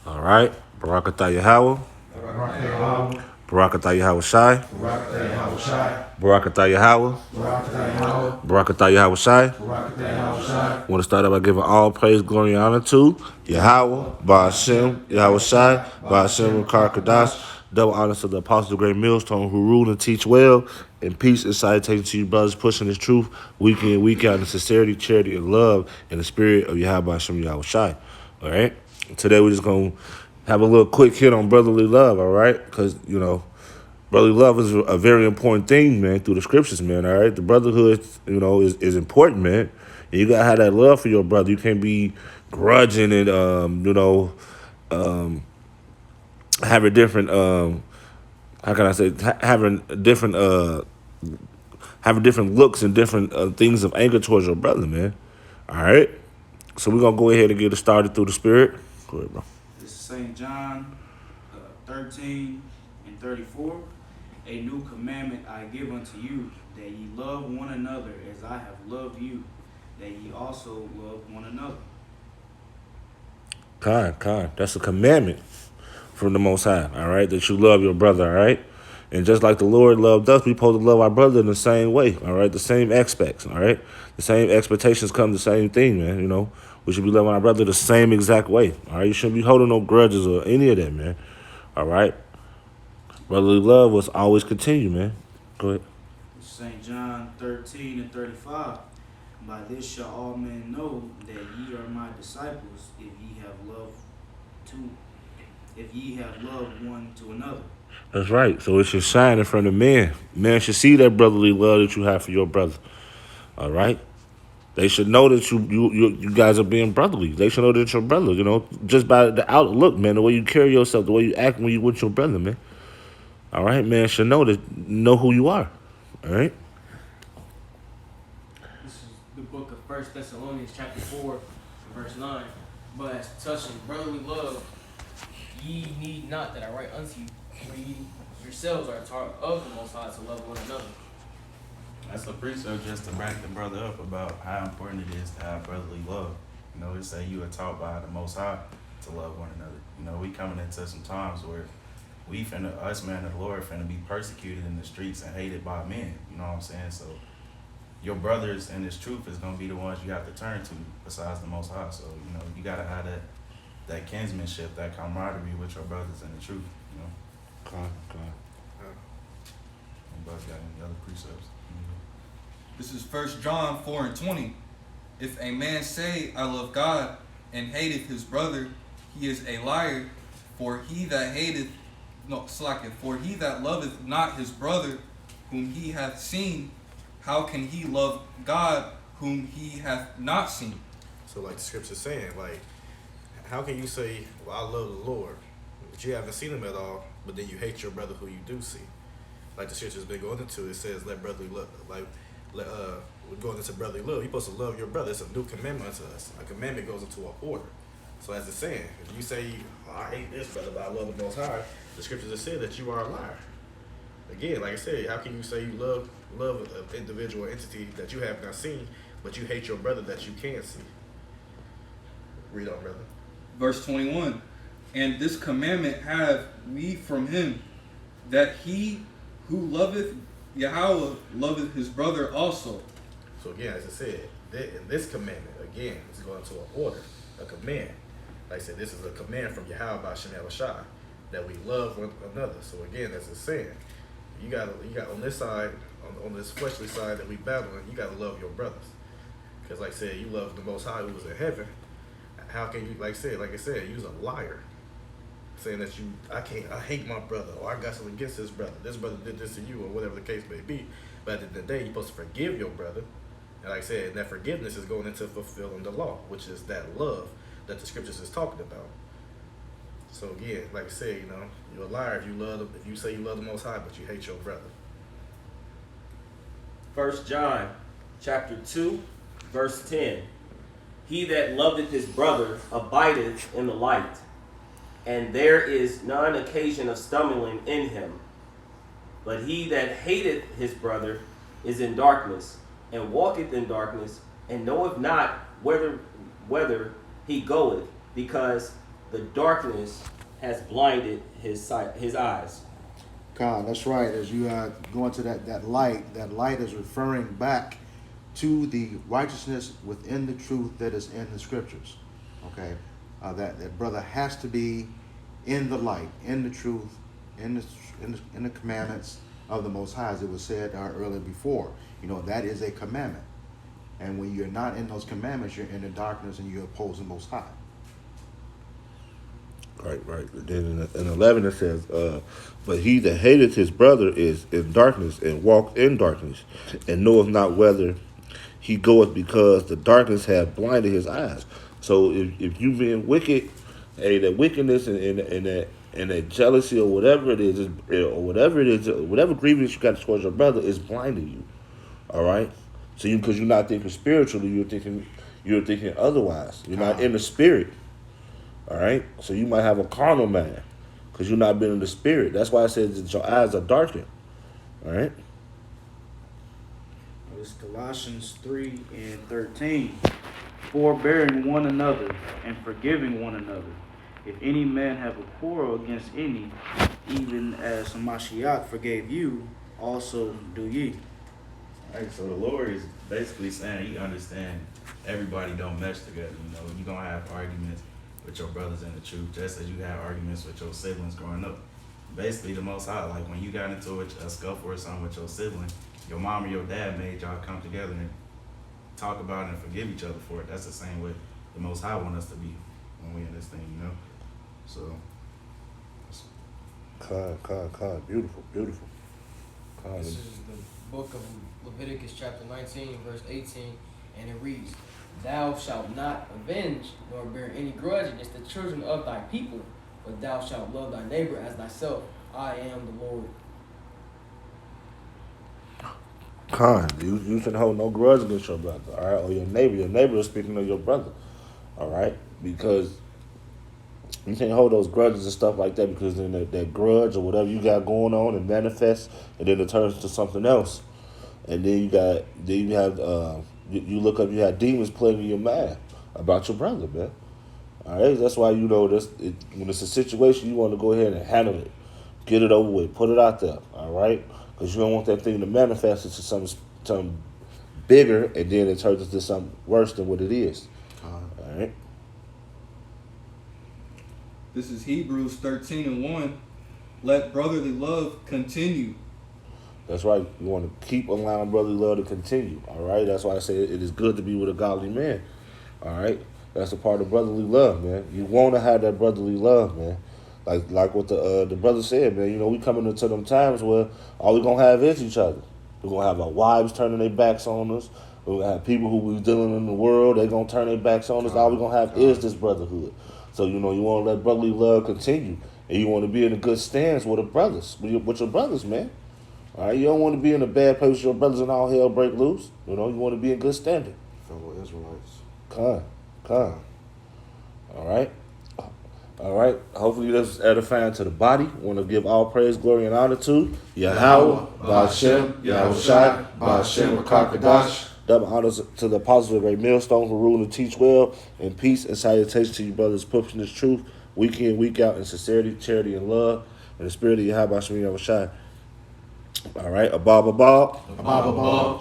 All right. Barakatah Yahweh. Barakatah Yahweh Shai. Barakatah Yahweh. Barakatah Yahweh Shai. I want to start out by giving all praise, glory, and honor to Yahweh, Ba'ashem, Yahweh Shai, Ba'ashem, Rukar Kadash. Double honors to the Apostle of Great Millstone who rule and teach well. And peace and salutation to you brothers pushing this truth week in, week out in sincerity, charity, and love in the spirit of Yahweh, Ba'ashem, Yahweh Shai. All right? Today we're just going to have a little quick hit on brotherly love, all right? Because, brotherly love is a very important thing, man, through the scriptures, man, all right? The brotherhood, is important, man. And you got to have that love for your brother. You can't be grudging and, having different, how can I say, having different looks and different things of anger towards your brother, man. All right? So we're going to go ahead and get it started through the spirit. Go ahead, bro. This is St. John 13 and 34. A new commandment I give unto you, that ye love one another as I have loved you, that ye also love one another. Kind. That's a commandment from the Most High, all right? That you love your brother, all right? And just like the Lord loved us, we supposed to love our brother in the same way, all right? The same aspects, all right? The same expectations come the same thing, man, We should be loving our brother the same exact way, all right? You shouldn't be holding no grudges or any of that, man, all right? Brotherly love was always continue, man. Go ahead. St. John 13 and 35. By this shall all men know that ye are my disciples, if ye have loved one to another. That's right. So it should shine in front of men. Men should see that brotherly love that you have for your brother. All right? They should know that you guys are being brotherly. They should know that you're brother, just by the outlook, man, the way you carry yourself, the way you act when you with your brother, man. All right, man, should know who you are. All right? This is the book of 1 Thessalonians chapter 4, verse 9. But as touching brotherly love, ye need not that I write unto you, for ye yourselves are taught of the Most High to love one another. That's a precept just to back the brother up about how important it is to have brotherly love. It say you are taught by the Most High to love one another. We coming into some times where us man of the Lord finna be persecuted in the streets and hated by men. You know what I'm saying? So your brothers in this truth is gonna be the ones you have to turn to besides the Most High. So, you gotta have that kinsmanship, that camaraderie with your brothers in the truth, Come. Anybody got any other precepts? This is 1 John 4 and 20. If a man say, I love God, and hateth his brother, he is a liar. For he that loveth not his brother, whom he hath seen, how can he love God, whom he hath not seen? So like the scripture's saying, how can you say, well, I love the Lord, but you haven't seen him at all, but then you hate your brother who you do see? Like the scripture's been going into, it says, let brotherly love, we're going into brotherly love. You're supposed to love your brother. It's a new commandment unto us. A commandment goes into an order. So as it's saying, if you say, I hate this brother, but I love the Most High, the scriptures have said that you are a liar. Again, like I said, how can you say you love an individual entity that you have not seen, but you hate your brother that you can see? Read on, brother. Verse 21. And this commandment have we from him, that he who loveth Yahweh loveth his brother also. So again, as I said, in this commandment, again, it's going to an order, a command. Like I said, this is a command from Yahweh Ba'ashem Yahweh Shai, that we love one another. So again, as it's saying, you got on this side, on this fleshly side that we battling, you got to love your brothers. Because like I said, you love the Most High who was in heaven. How can you, like I said, you's a liar. Saying that I hate my brother, or I got something against this brother. This brother did this to you, or whatever the case may be. But at the end of the day, you're supposed to forgive your brother. And like I said, that forgiveness is going into fulfilling the law, which is that love that the scriptures is talking about. So again, like I said, you're a liar if you say you love the Most High, but you hate your brother. 1 John chapter 2, verse 10. He that loveth his brother abideth in the light, and there is none occasion of stumbling in him. But he that hateth his brother is in darkness, and walketh in darkness, and knoweth not whither he goeth, because the darkness has blinded his sight, his eyes. God, that's right. As you go into that light is referring back to the righteousness within the truth that is in the scriptures. Okay, that brother has to be in the light, in the truth, in the commandments of the Most High, as it was said earlier before. You know, that is a commandment. And when you're not in those commandments, you're in the darkness and you oppose the Most High. Right. Then in 11 it says, but he that hateth his brother is in darkness and walk in darkness, and knoweth not whether he goeth, because the darkness hath blinded his eyes. So if you being wicked, hey, that wickedness and that jealousy or whatever it is, whatever grievance you got towards your brother is blinding you. All right. So because you're not thinking spiritually, you're thinking otherwise. You're not in the spirit. All right, so you might have a carnal man because you're not been in the spirit. That's why I said that your eyes are darkened. All right. It's Colossians 3:13. Forbearing one another and forgiving one another. If any man have a quarrel against any, even as Mashiach forgave you, also do ye. Right, so the Lord is basically saying He understands everybody don't mesh together. You know, you're gonna have arguments with your brothers in the truth, just as you had arguments with your siblings growing up. Basically, the Most High, like when you got into a scuffle or something with your sibling, your mom or your dad made y'all come together and talk about it and forgive each other for it. That's the same way the Most High want us to be when we in this thing, you know. So, Beautiful. This is the book of Leviticus chapter 19, verse 18, and it reads, Thou shalt not avenge nor bear any grudge against the children of thy people, but thou shalt love thy neighbor as thyself. I am the Lord. You can hold no grudge against your brother, all right, or your neighbor. Your neighbor is speaking of your brother, all right, because you can't hold those grudges and stuff like that, because then that grudge or whatever you got going on, it manifests and then it turns to something else, and then you look up, you have demons playing in your mind about your brother, man. All right, that's why when it's a situation, you want to go ahead and handle it, get it over with, put it out there, all right, because you don't want that thing to manifest into something bigger, and then it turns into something worse than what it is. All right. This is Hebrews 13:1. Let brotherly love continue. That's right. You want to keep allowing brotherly love to continue. All right. That's why I say it is good to be with a godly man. All right. That's a part of brotherly love, man. You want to have that brotherly love, man. Like what the brother said, man. You know, we coming into them times where all we gonna have is each other. We're gonna have our wives turning their backs on us. We're gonna have people who we dealing in the world. They're gonna turn their backs on us. All we're gonna have is this brotherhood. So you want to let brotherly love continue, and you want to be in a good stance with your brothers, man. All right, you don't want to be in a bad place with your brothers and all hell break loose. You know, you want to be in good standing. Fellow Israelites. Come. All right. Hopefully this is edifying to the body. Want to give all praise, glory, and honor to Yahweh, Ba'ashem, Yahushai, Ba'ashem, Rakakadash. Double honors to the apostles of the great millstone who rule and teach well, and peace and salutation to you brothers pushing this truth week in, week out in sincerity, charity, and love, and the spirit of Yahweh, Ba'ashem, Yahushai. All right, Abba.